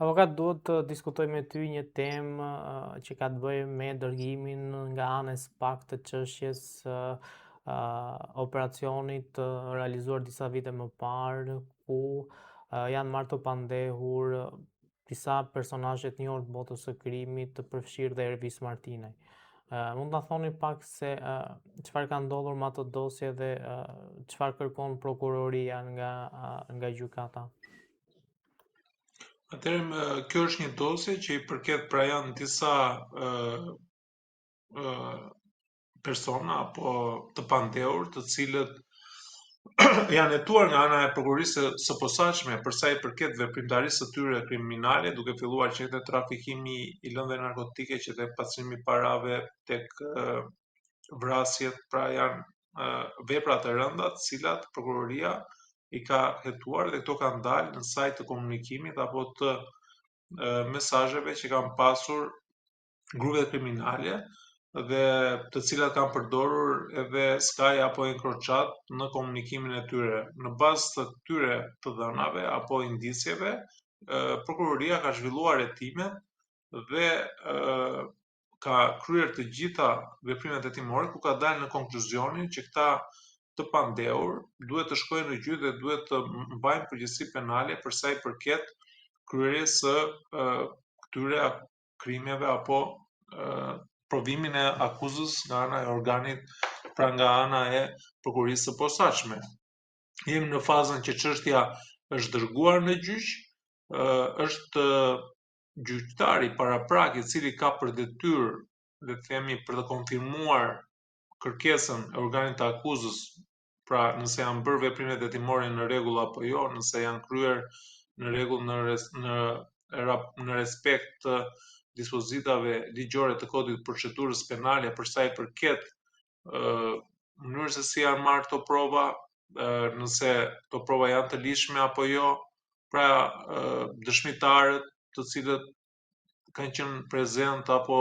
Avokat, duhet të diskutoj me ty një temë që ka të bëjë me dërgimin nga ana e SPAK të çështjes operacionit realizuar disa vite më parë, ku janë marrë të pandehur disa personazhe të njohur të botës së krimit, të përfshirë dhe Ervis Martinaj. Mund ta thoni pak se çfarë ka ndodhur me atë dosje dhe çfarë kërkon prokuroria nga gjykata? Kjo është një dosje që i përket pra janë disa persona apo të pandehur, të cilët janë hetuar nga ana e prokurorisë së posaçme për sa i përket veprimtarisë së tyre kriminale, duke filluar që te trafikimi i lëndëve narkotike, që te pacimi i parave, tek vrasjet, pra janë vepra të rënda, të cilat prokuroria i ka hetuar dhe këto kanë dalë në sajt të komunikimit apo të mesazheve që kanë pasur grupet kriminale dhe të cilat kanë përdorur edhe Sky apo Encrochat në komunikimin e tyre. Në bazë të këtyre të dhënave apo indicjeve, prokuroria ka zhvilluar hetimet dhe ka kryer të gjitha veprimet hetimore, ku ka dalë në konkluzionin që këta të pandehur duhet të shkojnë në gjyq dhe duhet të mbajnë përgjegjësi penale për sa i përket kryerjes së këtyre krimeve apo provimin e akuzës nga ana e organit, pra nga ana e prokurorisë së posaçme. Jemi në fazën që çështja është dërguar në gjyq, është gjyqtari paraprak i cili ka për detyrë, le të themi, për të konfirmuar kërkesën e organit të akuzës, pra nëse janë bërë veprimet hetimore në rregull apo jo, nëse janë kryer në rregull në respekt të dispozitave ligjore të kodit të procedurës penale për sa i përket mënyrës se si janë marrë këto prova, nëse këto prova janë të lishme apo jo, pra dëshmitarët të cilët kanë qenë prezent apo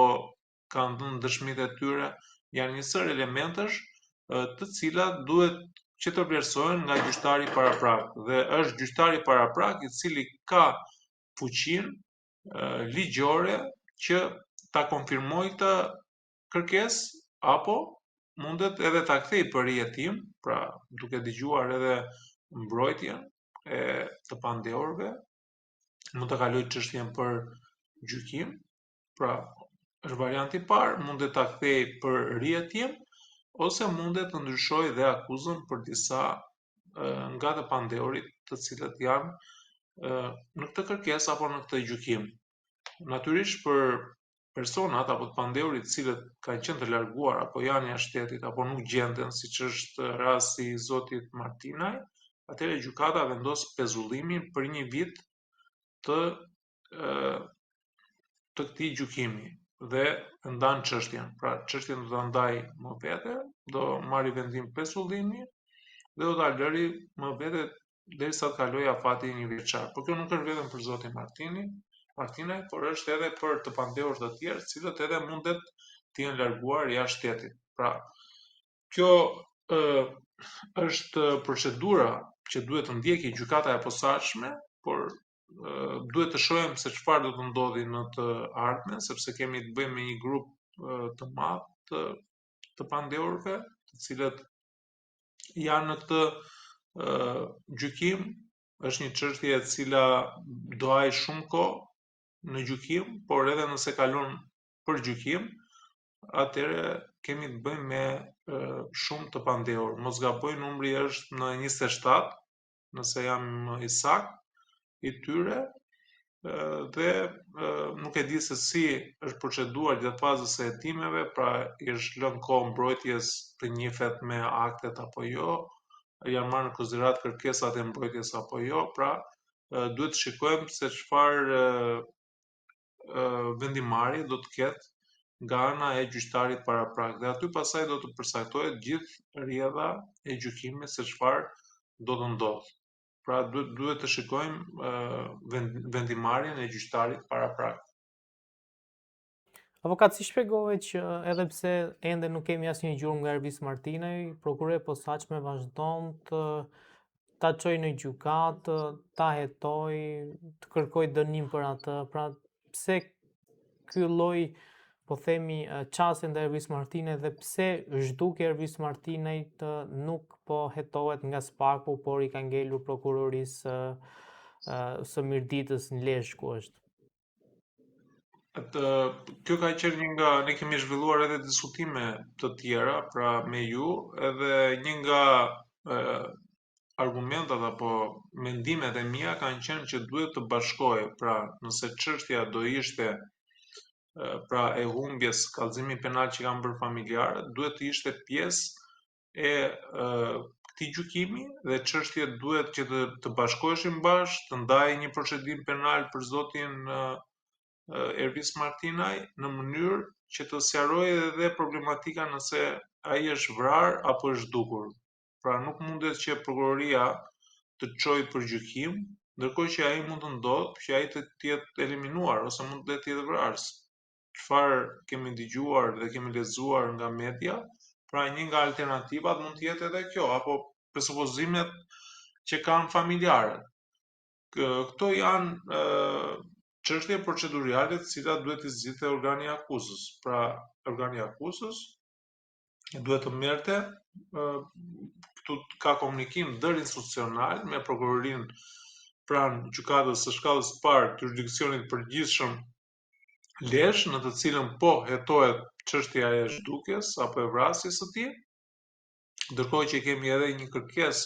kanë dhënë dëshmitë e tyre, janë një sër elementesh të cilat duhet që të vlerësohen nga gjyqtari paraprak, dhe është gjyqtari paraprak i cili ka fuqinë ligjore që ta konfirmoj këtë kërkesë apo mundet edhe ta kthej për rihetim, pra duke dëgjuar edhe mbrojtjen e të pandehurve, mund të kaloj çështjen për gjykim, pra është varianti i parë, mundet ta kthej për rihetim ose mundet të ndryshojë dhe akuzën për disa nga të pandehurit të cilët janë në këtë kërkesë apo në këtë gjykim. Natyrisht për personat apo të pandehurit të cilët kanë qenë të larguar apo janë jashtë shtetit apo nuk gjenden, siç është rasti i zotit Martinaj, atëherë gjykata vendos pezullimin për një vit të këtij gjykimi dhe ndan çështjen. Pra çështjen do ta ndaj më vete, do marrë vendim pezullimi dhe do ta lëri më vete derisa të kalojë afati një vjeçar. Por kjo nuk është vetëm për zotin Martinaj, por është edhe për të pandehur të tjerë, të cilët edhe mundet të jenë larguar jashtë shtetit. Pra, kjo është procedura që duhet të ndjekë gjykata e posaçme, por duhet të shohim se çfarë do të ndodhi në të ardhmen, sepse kemi të bëjmë me një grup të madh të pandehurve, të cilët janë në këtë gjykim. Është një çështje e cila do hajë shumë kohë në gjykim, por edhe nëse kalon për gjykim, atëherë kemi të bëjmë me shumë të pandehur. Mos gaboj, numri është në 27, nëse jam i saktë, i tyre, dhe nuk e di se si është proceduar gjatë fazës së hetimeve, pra i është lënë kohë mbrojtjes të njihet me aktet apo jo, janë marrë në konsiderat kërkesat e mbrojtjes apo jo, pra duhet të shikojmë se çfarë vendimarrje do të ketë nga ana e gjyqtarit paraprak, dhe aty pasaj do të përcaktohet gjithë rrjedha e gjykimit se çfarë do të ndodhë. Pra duhet të shikojmë vendimarrjen e gjyqtarit paraprak. Avokat, si shpjegove që edhe pse ende nuk kemi asnjë gjurmë nga Ervis Martinaj, prokuroria e posaçme vazhdon të ta çojë në gjykatë, ta hetojë, të kërkojë dënim për atë. Pra pse ky lloj, po themi, qasje ndaj Ervis Martinaj dhe pse zhdukja e Ervis Martinajt nuk po hetohet nga Spaku, por i ka ngelur prokurorisë së Mirditës në Lezhë ku është. Kjo ka qenë një nga, ne kemi zhvilluar edhe diskutime të tjera, pra me ju, edhe një nga argumentat apo mendimet e mia kanë qenë që duhet të bashkohej, pra nëse çështja do ishte pra e humbjes kallëzimi penal që kanë bërë familjarët, duhet të ishte pjesë e këtij gjykimi dhe çështjet duhet që të bashkoheshin bashkë, të ndajë një procedim penal për zotin Ervis Martinaj në mënyrë që të sqarojë edhe problematika nëse ai është vrarë apo është zhdukur. Pra nuk mundet që prokuroria të çojë për gjykim, ndërkohë që ai mund të ndodhë që ai të jetë eliminuar ose mund të jetë vrarës. Çfarë kemi dëgjuar dhe kemi lexuar nga media, pra një nga alternativat mund të jetë edhe kjo, apo presupozimet që kanë familjarët. Këto janë çështje procedurale të cilat duhet të zgjidhte organi i akuzës. Pra, organi i akuzës duhet të merrte këtu ka komunikim ndërinstitucional me prokurorinë pranë gjykatës së shkallës së parë të jurisdiksionit përgjithshëm Lezhë, në të cilën po hetohet çështja e zhdukjes apo e vrasjes së tij, ndërkohë që kemi edhe një kërkesë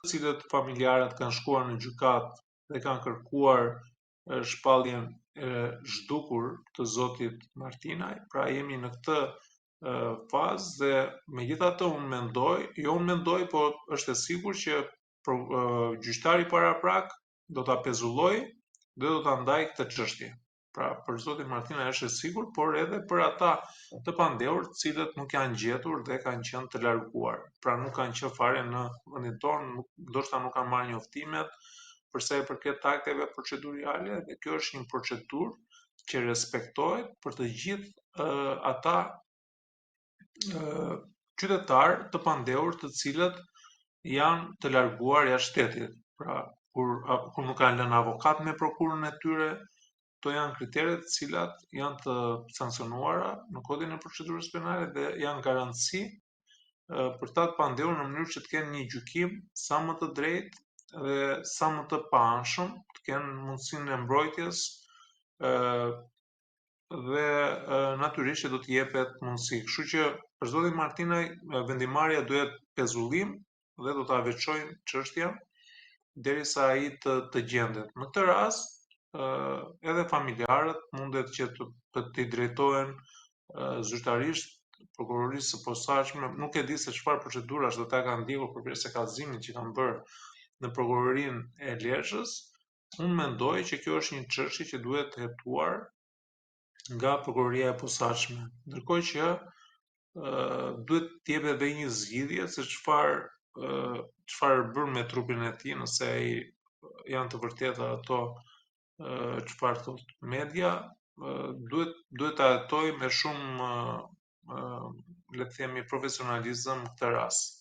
të cilët familjarët kanë shkuar në gjykatë dhe kanë kërkuar shpalljen e zhdukur të zotit Martinaj. Pra jemi në këtë fazë dhe megjithatë unë mendoj, po është e sigurt që gjyqtari paraprak do ta pezullojë dhe do ta ndajë këtë çështje. Pra për zotin Martinaj është e sigurt, por edhe për ata të pandehur, të cilët nuk janë gjetur dhe kanë qenë të larguar. Pra nuk kanë qenë fare në vendin tonë, ndoshta nuk kanë marrë njoftimet për sa i përket akteve procedurale, dhe kjo është një procedurë që respektohet për të gjithë ata qytetarë të pandehur të cilët janë të larguar jashtë shtetit. Pra kur nuk kanë lënë avokat me prokurën e tyre, këto janë kriteret të cilat janë të sankcionuara në kodin e procedurës penale dhe janë garanci për ta të pandehur në mënyrë që të kenë një gjykim sa më të drejtë dhe sa më të paanshëm, të kenë mundësinë e mbrojtjes dhe natyrisht që do të jepet mundësi. Kështu që për zotin Martinaj vendimarrja duhet pezullim dhe do ta veçojnë çështjen derisa ai të gjendet. Në këtë rast edhe familjarët mundet që të drejtohen zyrtarisht prokurorisë së posaçme. Nuk e di se çfarë procedurash do ta kanë ndjekur përveç se kallëzimit që kanë bërë në prokurorinë e Lezhës. Unë mendoj që kjo është një çështje që duhet hetuar nga prokuroria e posaçme. Ndërkohë që duhet të jepet edhe një zgjidhje se çfarë bën me trupin e tij, nëse ai janë të vërteta ato çfarë thot media, duhet ta hetoj me shumë le të themi profesionalizëm këtë rast.